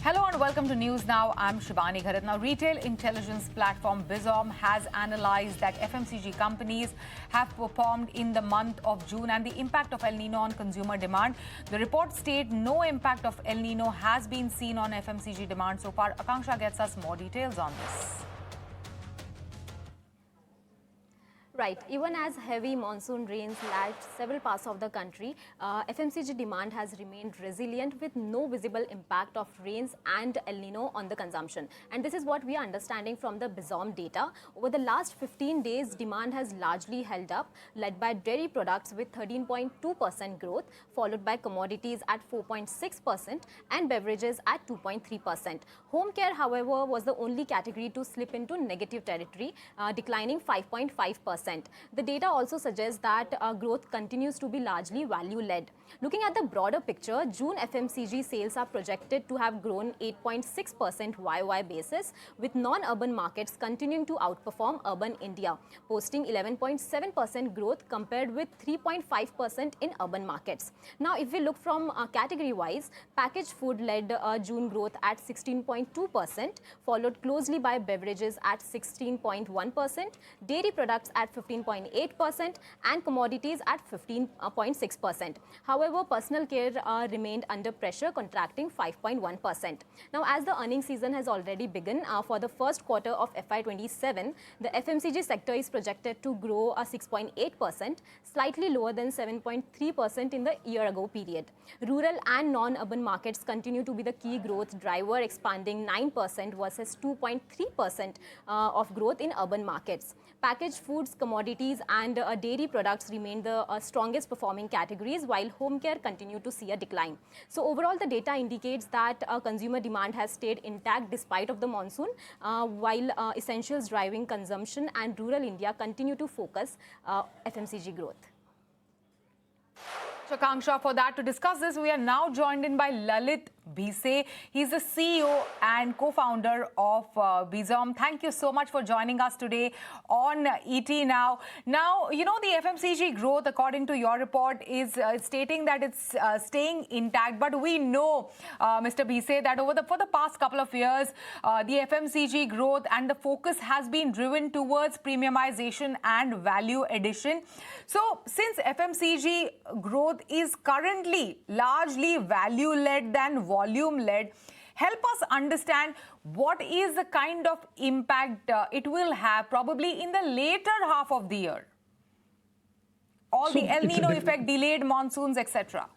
Hello and welcome to News Now. I'm Shivani Gharat. Now, retail intelligence platform Bizom has analyzed that FMCG companies have performed in the month of June and the impact of El Nino on consumer demand. The report states no impact of El Nino has been seen on FMCG demand so far. Akanksha gets us more details on this. Right. Even as heavy monsoon rains lashed several parts of the country, FMCG demand has remained resilient with no visible impact of rains and El Nino on the consumption. And this is what we are understanding from the Bizom data. Over the last 15 days, demand has largely held up, led by dairy products with 13.2% growth, followed by commodities at 4.6% and beverages at 2.3%. Home care, however, was the only category to slip into negative territory, declining 5.5%. The data also suggests that growth continues to be largely value-led. Looking at the broader picture, June FMCG sales are projected to have grown 8.6% YOY basis, with non-urban markets continuing to outperform urban India, posting 11.7% growth compared with 3.5% in urban markets. Now, if we look from category-wise, packaged food led June growth at 16.2%, followed closely by beverages at 16.1%, dairy products at 15.8% and commodities at 15.6%. However, personal care remained under pressure, contracting 5.1%. Now, as the earnings season has already begun for the first quarter of FY27, the FMCG sector is projected to grow 6.8%, slightly lower than 7.3% in the year-ago period. Rural and non-urban markets continue to be the key growth driver, expanding 9% versus 2.3% of growth in urban markets. Packaged foods, commodities and dairy products remain the strongest performing categories, while home care continued to see a decline. So overall, the data indicates that consumer demand has stayed intact despite of the monsoon, while essentials driving consumption and rural India continue to focus FMCG growth. Akanksha, for that, to discuss this, we are now joined in by Lalit Bhise. He's the CEO and co-founder of Bizom. Thank you so much for joining us today on ET Now. Now, you know, the FMCG growth, according to your report, is stating that it's staying intact. But we know, Mr. Bhise, that for the past couple of years, the FMCG growth and the focus has been driven towards premiumization and value addition. So, since FMCG growth is currently largely value-led than volume-led, help us understand what is the kind of impact it will have probably in the later half of the year. All the El Nino effect, delayed monsoons, etc.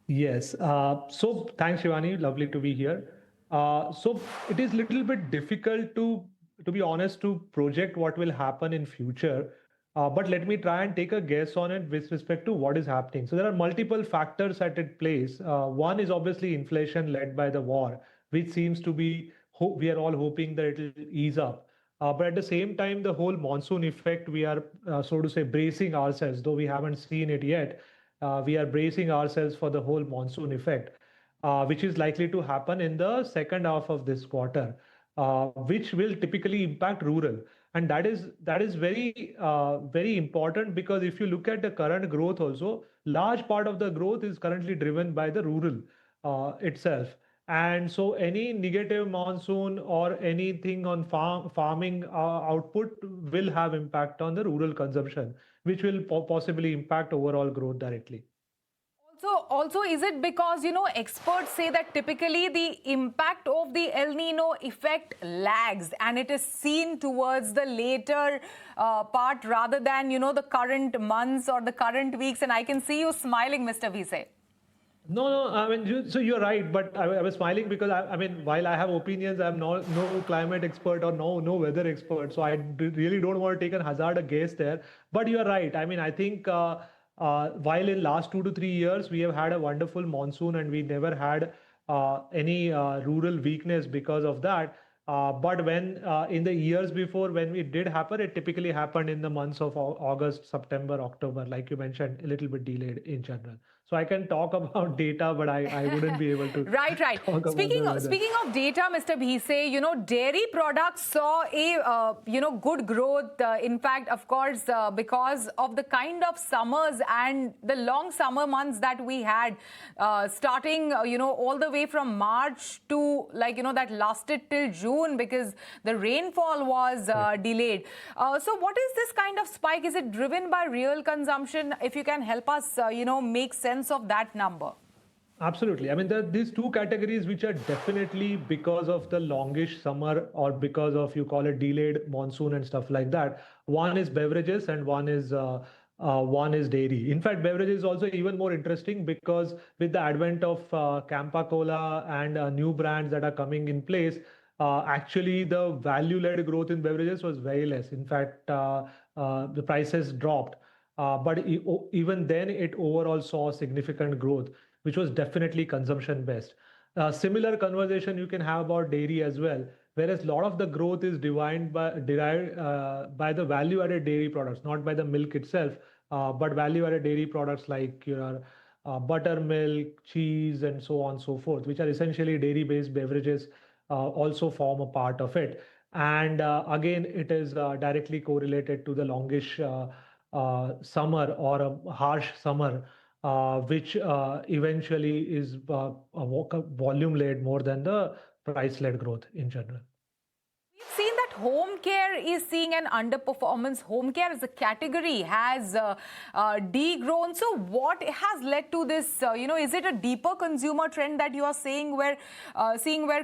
Yes. So thanks, Shivani. Lovely to be here. So it is a little bit difficult to be honest, to project what will happen in future. But let me try and take a guess on it with respect to what is happening. So there are multiple factors at its place. One is obviously inflation led by the war, which seems to be, we are all hoping that it will ease up. But at the same time, the whole monsoon effect, we are, so to say, bracing ourselves, though we haven't seen it yet. We are bracing ourselves for the whole monsoon effect, which is likely to happen in the second half of this quarter, which will typically impact rural. And that is very important, because if you look at the current growth also, large part of the growth is currently driven by the rural itself. And so any negative monsoon or anything on farming output will have impact on the rural consumption, which will possibly impact overall growth directly. Also, is it because, you know, experts say that typically the impact of the El Nino effect lags and it is seen towards the later part rather than, you know, the current months or the current weeks? And I can see you smiling, Mr. Bhise. No, I mean, so you're right, but I was smiling because I mean, while I have opinions, I'm no climate expert or no weather expert, so I really don't want to take a hazard a guess there. But you're right. I mean, I think while in last 2 to 3 years we have had a wonderful monsoon and we never had any rural weakness because of that. But when in the years before, when it did happen, it typically happened in the months of August, September, October, like you mentioned, a little bit delayed in general. So I can talk about data, but I wouldn't be able to Right, right. talk about the weather. Speaking of data, Mr. Bhise, dairy products saw a good growth. In fact, of course, because of the kind of summers and the long summer months that we had, starting all the way from March to that lasted till June because the rainfall was delayed. So, what is this kind of spike? Is it driven by real consumption? If you can help us, make sense of that number. Absolutely. I mean, there are these two categories which are definitely because of the longish summer or because of, you call it, delayed monsoon and stuff like that. One is beverages and one is dairy. In fact, beverages is also even more interesting because with the advent of Campa Cola and new brands that are coming in place, actually the value-led growth in beverages was very less. In fact, the prices dropped. Even then, it overall saw significant growth, which was definitely consumption based. Similar conversation you can have about dairy as well, whereas a lot of the growth is derived by the value added dairy products, not by the milk itself, but value added dairy products like your buttermilk, cheese, and so on and so forth, which are essentially dairy based beverages, also form a part of it. And again, it is directly correlated to the longish summer or a harsh summer, which eventually is volume led more than the price led growth in general. We've seen that home care is seeing an underperformance. Home care as a category has degrown. So what has led to this? Is it a deeper consumer trend that you are seeing where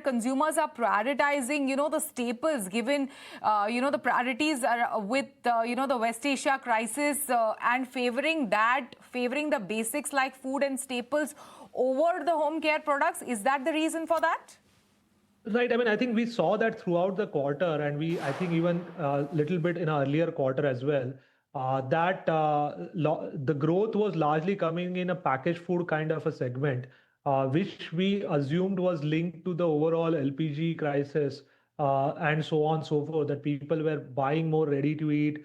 consumers are prioritizing, the staples given, the priorities are with, the West Asia crisis and favoring the basics like food and staples over the home care products? Is that the reason for that? Right. I mean, I think we saw that throughout the quarter, and I think even a little bit in our earlier quarter as well, that the growth was largely coming in a packaged food kind of a segment, which we assumed was linked to the overall LPG crisis, and so on and so forth, that people were buying more ready to eat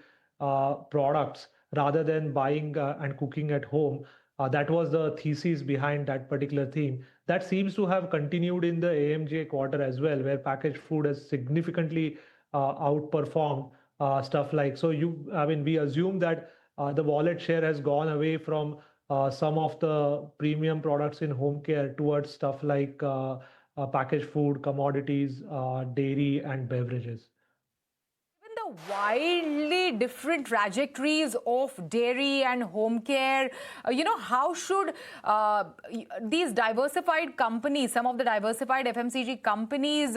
products rather than buying and cooking at home. That was the thesis behind that particular theme. That seems to have continued in the AMJ quarter as well, where packaged food has significantly outperformed stuff like. So I mean, we assume that the wallet share has gone away from some of the premium products in home care towards stuff like packaged food, commodities, dairy, and beverages. The wildly different trajectories of dairy and home care, how should these diversified companies, some of the diversified FMCG companies,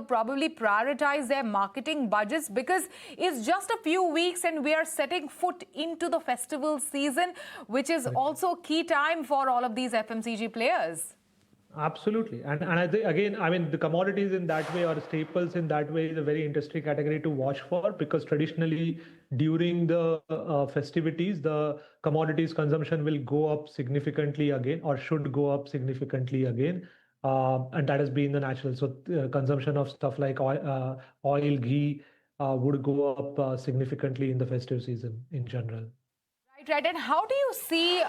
probably prioritize their marketing budgets, because it's just a few weeks and we are setting foot into the festival season, which is also key time for all of these FMCG players. Absolutely. And I think, again, I mean, the commodities in that way or staples in that way is a very interesting category to watch for, because traditionally during the festivities, the commodities consumption will go up significantly again, or should go up significantly again. And that has been the natural. So consumption of stuff like oil, ghee would go up significantly in the festive season in general. Right. And how do you see,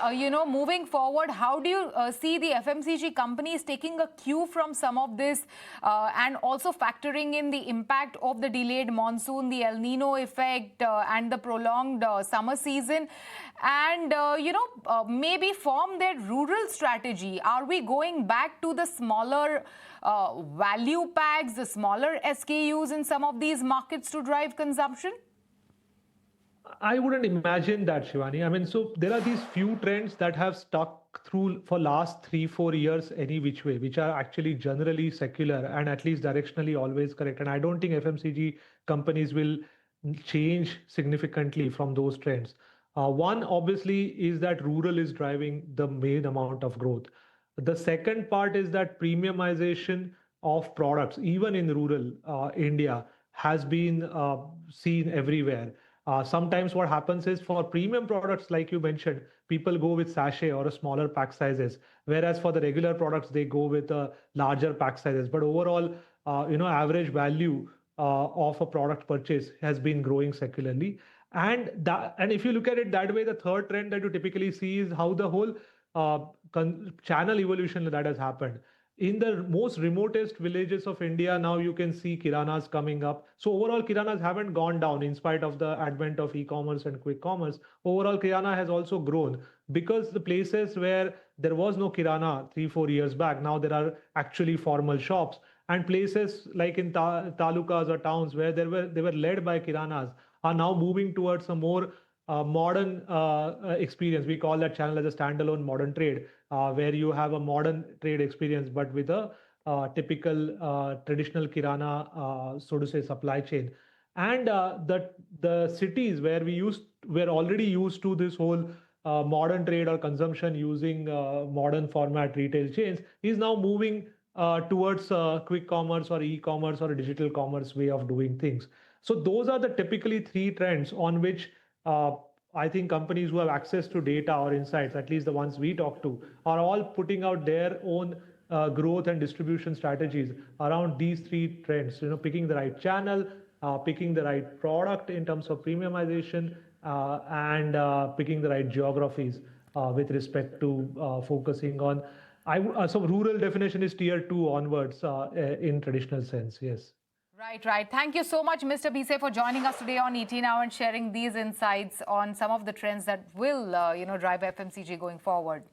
moving forward, how do you see the FMCG companies taking a cue from some of this and also factoring in the impact of the delayed monsoon, the El Nino effect and the prolonged summer season, and, maybe form their rural strategy? Are we going back to the smaller value packs, the smaller SKUs in some of these markets to drive consumption? I wouldn't imagine that, Shivani. I mean, so there are these few trends that have stuck through for last 3-4 years any which way, which are actually generally secular and at least directionally always correct. And I don't think FMCG companies will change significantly from those trends. One, obviously, is that rural is driving the main amount of growth. The second part is that premiumization of products, even in rural India, has been seen everywhere. Sometimes what happens is, for premium products, like you mentioned, people go with sachet or a smaller pack sizes, whereas for the regular products, they go with larger pack sizes. But overall, average value of a product purchase has been growing secularly. And if you look at it that way, the third trend that you typically see is how the whole uh, channel evolution that has happened. In the most remotest villages of India, now you can see kiranas coming up. So overall, kiranas haven't gone down in spite of the advent of e-commerce and quick commerce. Overall, kirana has also grown because the places where there was no kirana 3 4 years back, now there are actually formal shops, and places like in talukas or towns where they were led by kiranas are now moving towards a more modern experience. We call that channel as a standalone modern trade, where you have a modern trade experience, but with a typical traditional kirana, so to say, supply chain. And the cities where we're already used to this whole modern trade or consumption using modern format retail chains is now moving towards quick commerce or e-commerce or a digital commerce way of doing things. So those are the typically three trends on which uh, I think companies who have access to data or insights, at least the ones we talk to, are all putting out their own growth and distribution strategies around these three trends. Picking the right channel, picking the right product in terms of premiumization, and picking the right geographies with respect to focusing on. So rural definition is tier two onwards in traditional sense. Yes. Right, right. Thank you so much, Mr. Bhise, for joining us today on ET Now and sharing these insights on some of the trends that will, drive FMCG going forward.